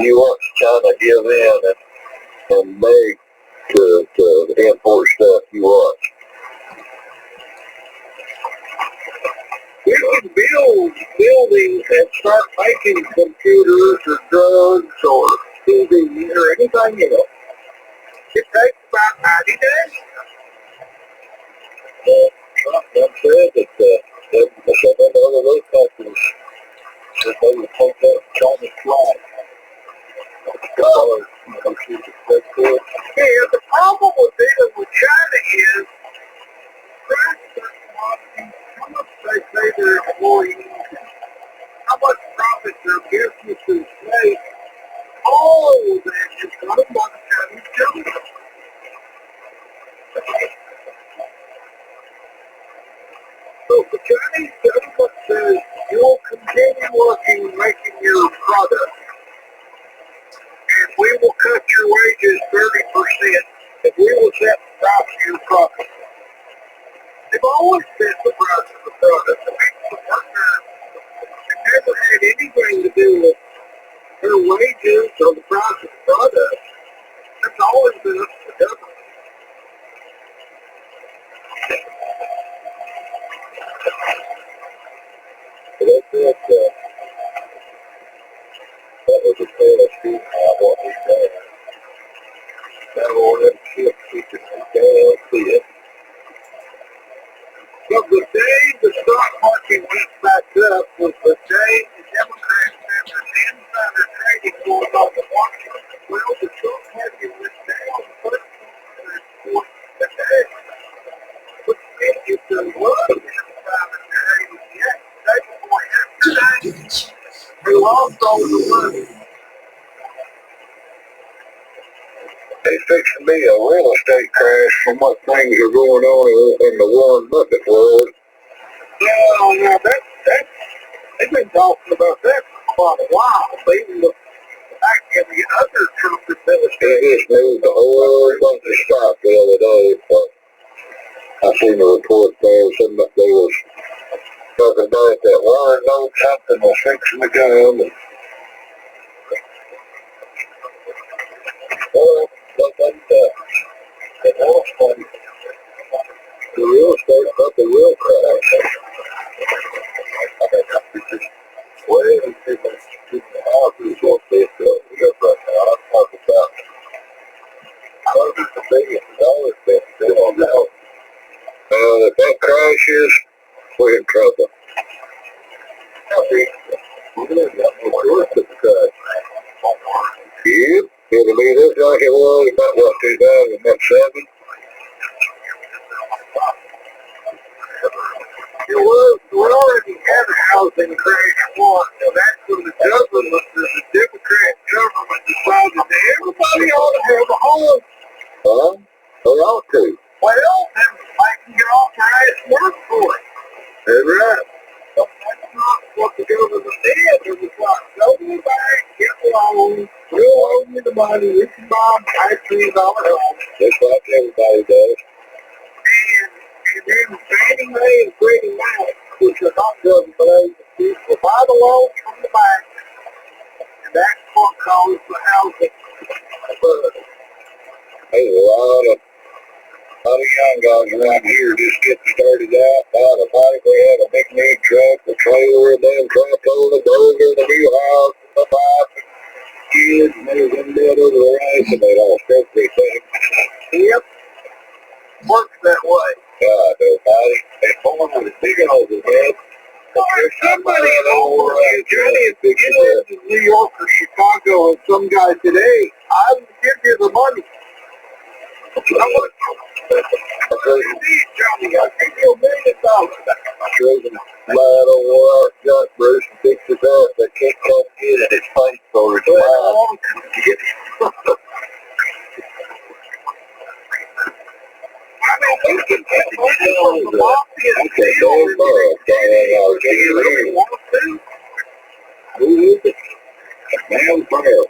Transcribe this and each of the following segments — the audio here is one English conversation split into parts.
You want to kind of give in and beg to import stuff you want. You can build buildings and start making computers or drugs or TVs or anything else. It takes about 90 days. Trump said that some of the other countries that they would take that China's flag. Yeah, the problem with dealing with China is how much they pay their employees, how much profit their businesses make, all of that is done by the Chinese government. So the Chinese government says you'll continue working making your product, and we will cut your wages 30%, and we will set the price of your product. They've always set the price of the product. The worker have never had anything to do with their wages or the price of the product. That's always been up to the government. So they said that was a policy of what we done. That all that shit, we could guarantee it. But the day the stock market went back up was the day the Democrats had their insider trading going on the market. Well, the stock market went down 1,300 points a day. Which means if there was insider trading yet, the day before yesterday, they lost all the money. It's fixing to be a real estate crash from what things are going on in the Warren Buffett world. Yeah, they've been talking about that for quite a while. Even back in the other Trump administration. They just moved a whole bunch of stock the other day. I seen a report there, something that they was talking about that Warren knows something was fixing to come. Well, the real estate, but the real crash. Well, people houses won't be built here right now. I'm talking about hundreds of millions of dollars being spent on the house. If that crashes, we're in trouble. Yep, it'll be this like it was about, what, 2007? We already had a housing crash once, and that's when the government, the Democrat government decided that everybody ought to have a home. Huh? They ought to. Well, then they can get off their ass work for it. That's right. But that's not what the government did. It was like, go to the bank, get a loan, we'll loan you the money, you can buy a $5 home. Just like everybody does. And then Fannie Mae and Freddie Mac, which are not government agencies, will buy the loans from the bank, and that's what caused the housing buzz. There's a lot of young guys around here just getting started out, buying a bike. They have a big new truck, the trailer, and then truck over the burger, the new house, the bike, kids, and everything dead over the race, and they don't expect anything. Yep. Works that way. God, nobody. They're born with a big old head. Or somebody over in New York or Chicago, and some guy today, I will give you the money. Johnny, I'll give you $1 million. Trading flat over our gut, Bruce, and fix his ass. They can't come get it. It's face for it. Well, I want to come get it. I mean, we can get money from the mafia and deal with it if you really want to. Who is it? Man, Farrell.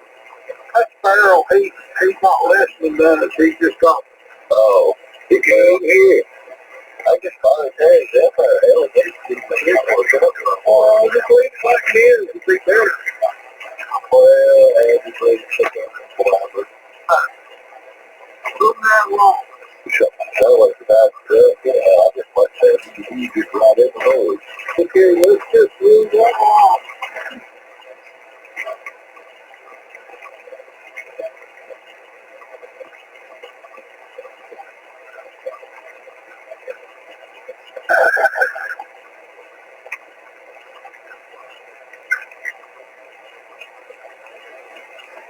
That's Farrell. He's not listening to us. He's just talking. Oh, he came here. I just thought it was up there. Hell, he's here for a truck. Oh, just leave it like it is. It'll be better. Well, everybody took up whatever. Moving that along. That was about I just like saying you just right in the road. Okay, let's just move that along.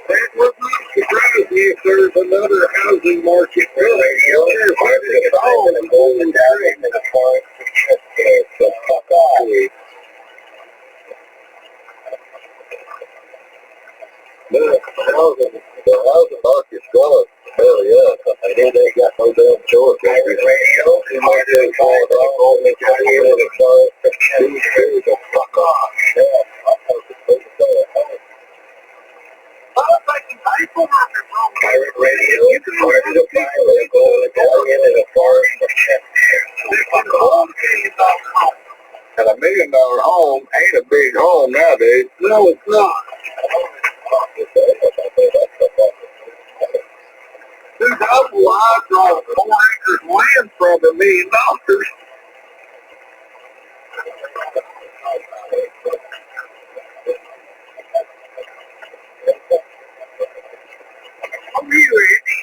That would not surprise me if there's another housing market really. There's all in the golden down in the park. So fuck off. The housing market's gone. Hell yeah. I hear they got no damn choice. Pirate radio. You might just find out only down here in the park. Fuck off. Yeah. Pirate radio, you can order the pirate gold Italian in a foreign and $1 million home ain't a big home nowadays. No, it's not. Dude, that's why I brought 4 acres land from $1 million. I'm here, Andy.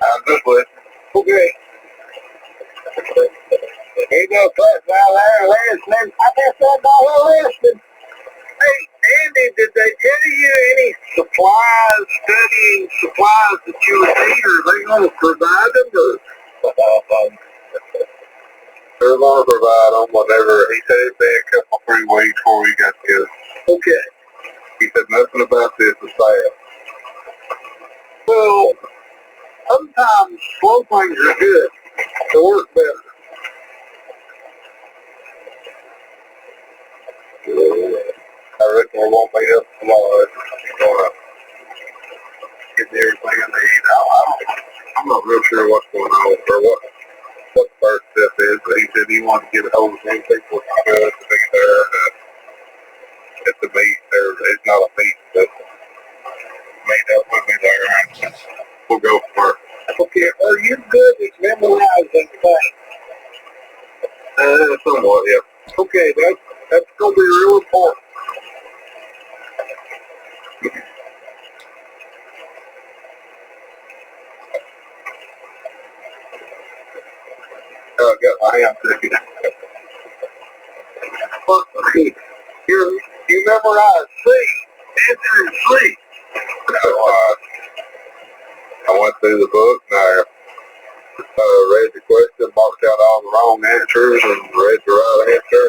I'm just listening. Okay. Ain't no fuss out there listening. I just said no listening. Hey, Andy, did they tell you any studying supplies that you would need, or are they going to provide them? They're going to provide them whenever. He said it'd be a couple, 3 weeks before we got together. Okay. He said nothing about this is sad. Well, sometimes slow things are good. They work better. I reckon we won't be up tomorrow. We're going to get everything they need. I'm not real sure what's going on or what the first step is, but he said he wanted to get a hold of some people to be there at the meet. It's not a meet, but meet up with me there, and we'll go from there. Okay, are you good at memorizing things? Somewhat, yeah. Okay, that's going to be real important. I got my hand ticket. You memorize C, enter C. No, I went through the book and I read the question, marked out all the wrong answers, and read the right answer.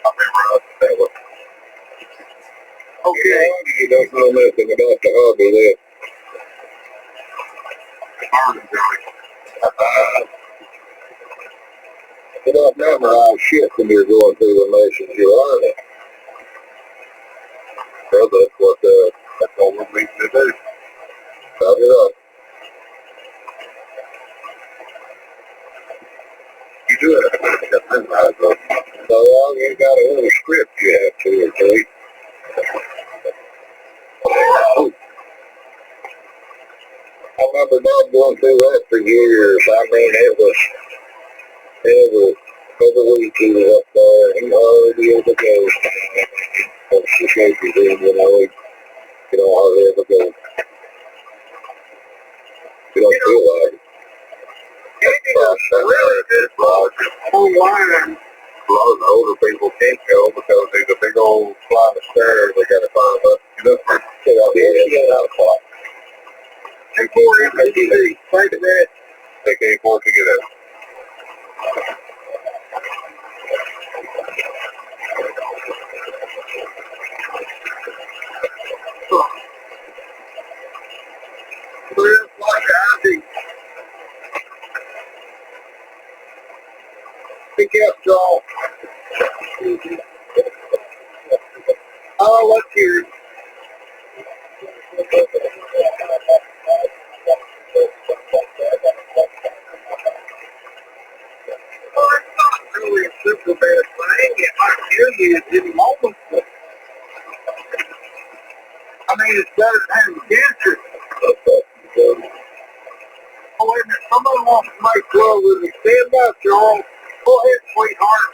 I memorized that one. Okay. You don't know nothing about the hobby there. You don't memorize shit when you're going through the lessons. You learn it. Well, that's what we're meeting to do. Start it up. You do it. Memorize them. So long you got a little script you have to, okay? I remember Dad going through that for years. I mean, it was every week he was up there. He hardly ever goes. That's the case he's in, you know, he don't hardly ever go. You don't feel like it. It's a really good project. Online. A lot of the older people can't go because there's a big old flight of stairs they got to climb up. You know, get out of clock. They can't afford to get out. Clear like Andy. Pick up, Joel. Oh, let's hear it. Well, it's not really a super bad thing. It might kill you in moments. I mean, it's better than having cancer. Oh, wait a minute. Somebody wants to make love with me. Stand up, Charles. Go ahead, sweetheart.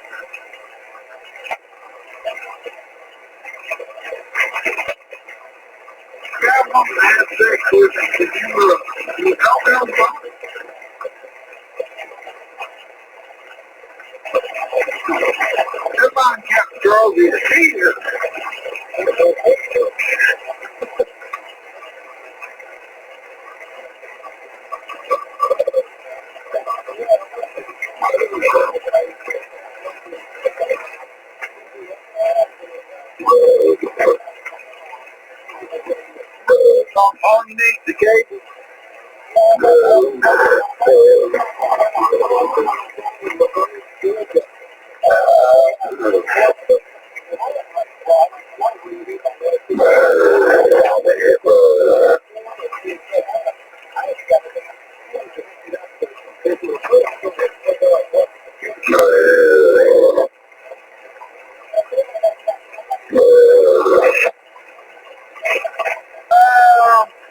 God wants to have sex with me. Could you help him, something? Everybody kept Charles in the finger. All you need is the cable.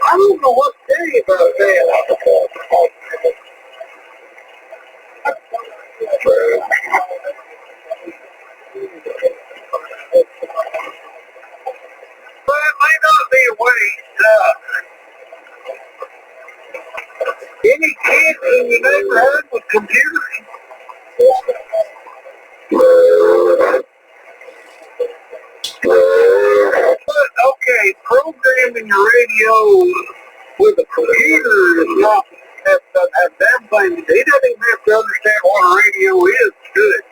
I don't know what to tell you about that. But it may not be a waste. Any kids in your neighborhood with computers? But, okay, programming your radio with a computer is not have that thing. He doesn't even have to understand what a radio is. Good.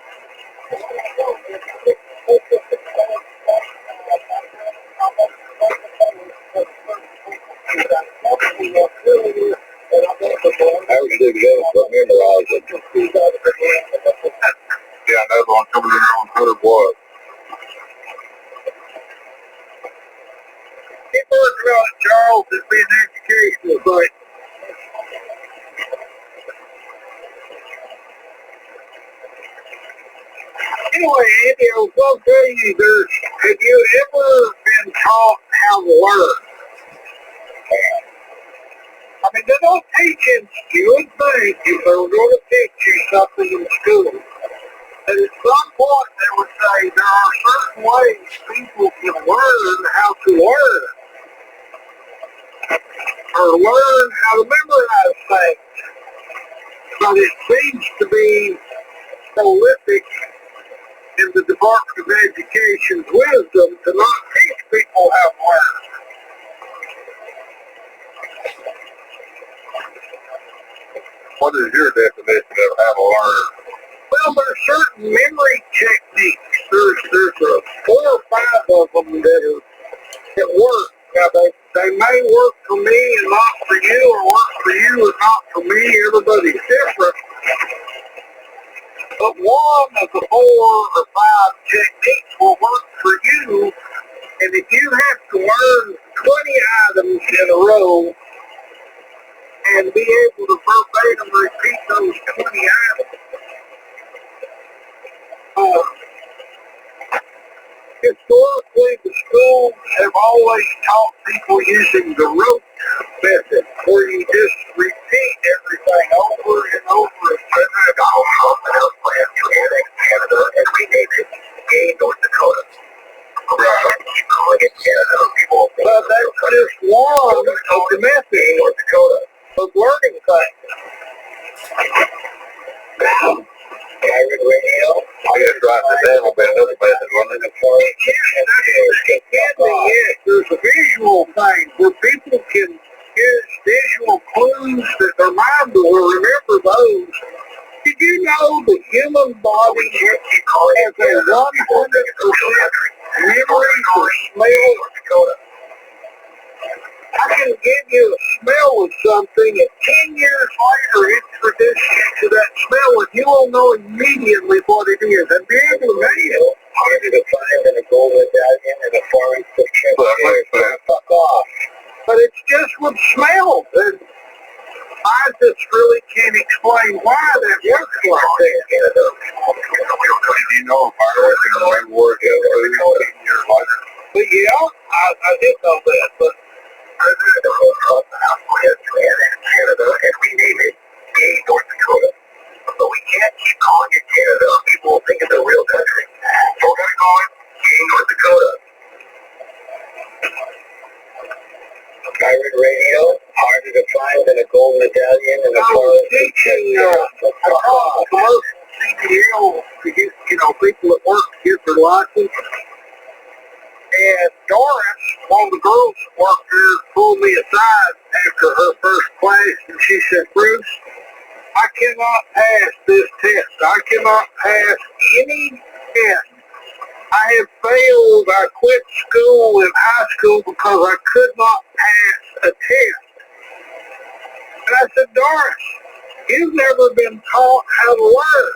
I was digging in for memorizing. Yeah, another one coming in there on 100 watts. People are about Charles as being educational, but anyway, Andy, I was going to tell you, have you ever been taught how to learn? I mean, they're not teaching you would think if they were going to teach you something in school. And at some point they would say there are certain ways people can learn how to learn. Or learn how to memorize things. But it seems to be prolific in the Department of Education's wisdom to not teach people how to learn. What is your definition of how to learn? Well, there's certain memory techniques. There's 4 or 5 of them that work. Now, they may work for me and not for you, or work for you and not for me. Everybody's different. But one of the 4 or 5 techniques will work for you, and if you have to learn 20 items in a row and be able to verbatim repeat those 20 items, historically, the schools have always taught people using the rote method, where you just repeat everything over and over and over. Canada, and we named it Gay North Dakota. But that's just one of the methods North Dakota of learning things. Radio. I guess right there will be another method, wasn't it? It can be, yes. There's a visual thing where people can use visual clues that their mind will remember those. Did you know the human body has a 100% memory for smell? I can give you a smell of something, and 10 years later introduce you to that smell, and you will know immediately what it is. And be able to name it. Hard to find in a gold medallion in a foreign picture. Fuck off. But it's just with smells, and scientists really can't explain why that works like that. Did you know a firework in the World War II 10 years later? But yeah, I did know that, but President of the Trump has Canada and rename it Gay North Dakota. But we can't keep calling it Canada. People will think it's a real country. So we're going to call it Gay North Dakota. Pirate radio, harder to find than a gold medallion and a teaching commercial CDL to get, people at work to get their license. And Doris, one of the girls that worked there, pulled me aside after her first class, and she said, Bruce, I cannot pass this test. I cannot pass any test. I have failed. I quit school in high school because I could not pass a test. And I said, Doris, you've never been taught how to learn.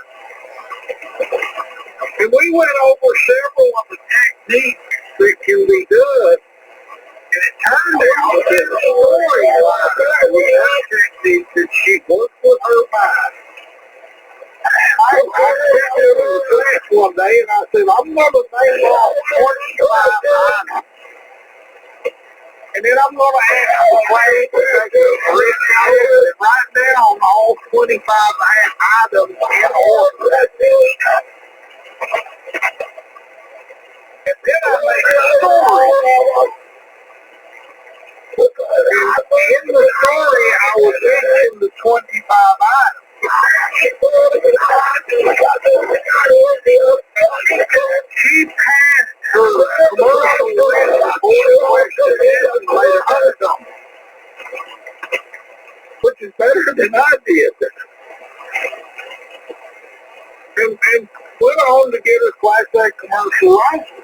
And we went over several of the techniques that can be done. And it turned out that the story was technique that she worked with her mind. I sat there in the class one day and I said, I'm going to name off 25 items. And then I'm going to ask the class to take a and write down all 25 items in order. And then I made a story. In the story, I was mentioning the 25 items. She passed her commercial which is better than I did. And went on to get her Class A commercial license.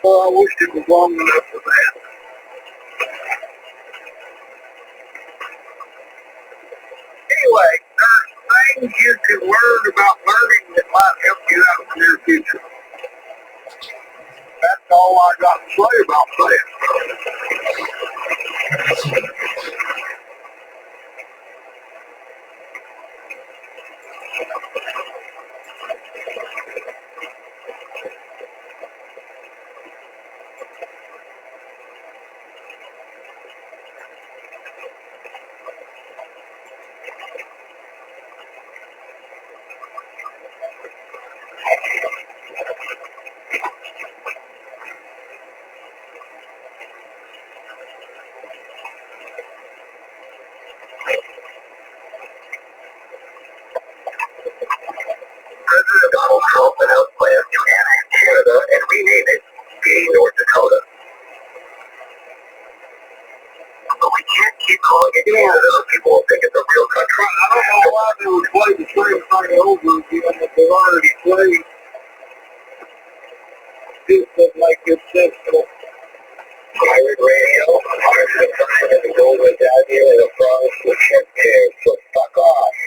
Well, I wish it was long enough for that. Anyway, there's things you can learn about learning that might help you out in the near future. That's all I got to say about that. President Donald Trump announced plans to annex Canada and rename it Gay North Dakota. But we can't keep calling it Canada. People will think it's a real country. I don't know why they would play the same thing over again, but they've already played. This doesn't make good sense to them. Pirate radio, harder to find than a gold medallion and a promise to check care, so fuck off.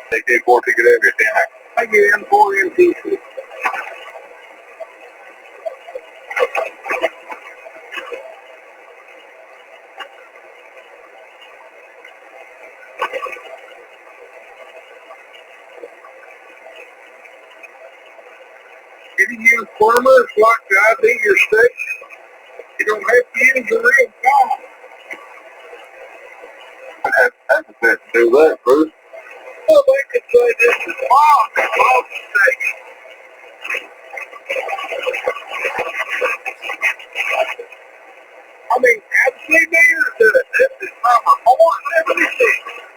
They did for to get everything. I get in for MTC. Can you use plumbers like to ID your station? You don't have to use the real phone. That's the best to do that, Bruce. Well, they could say this is Bob's station. I mean, absolutely, this is number 476.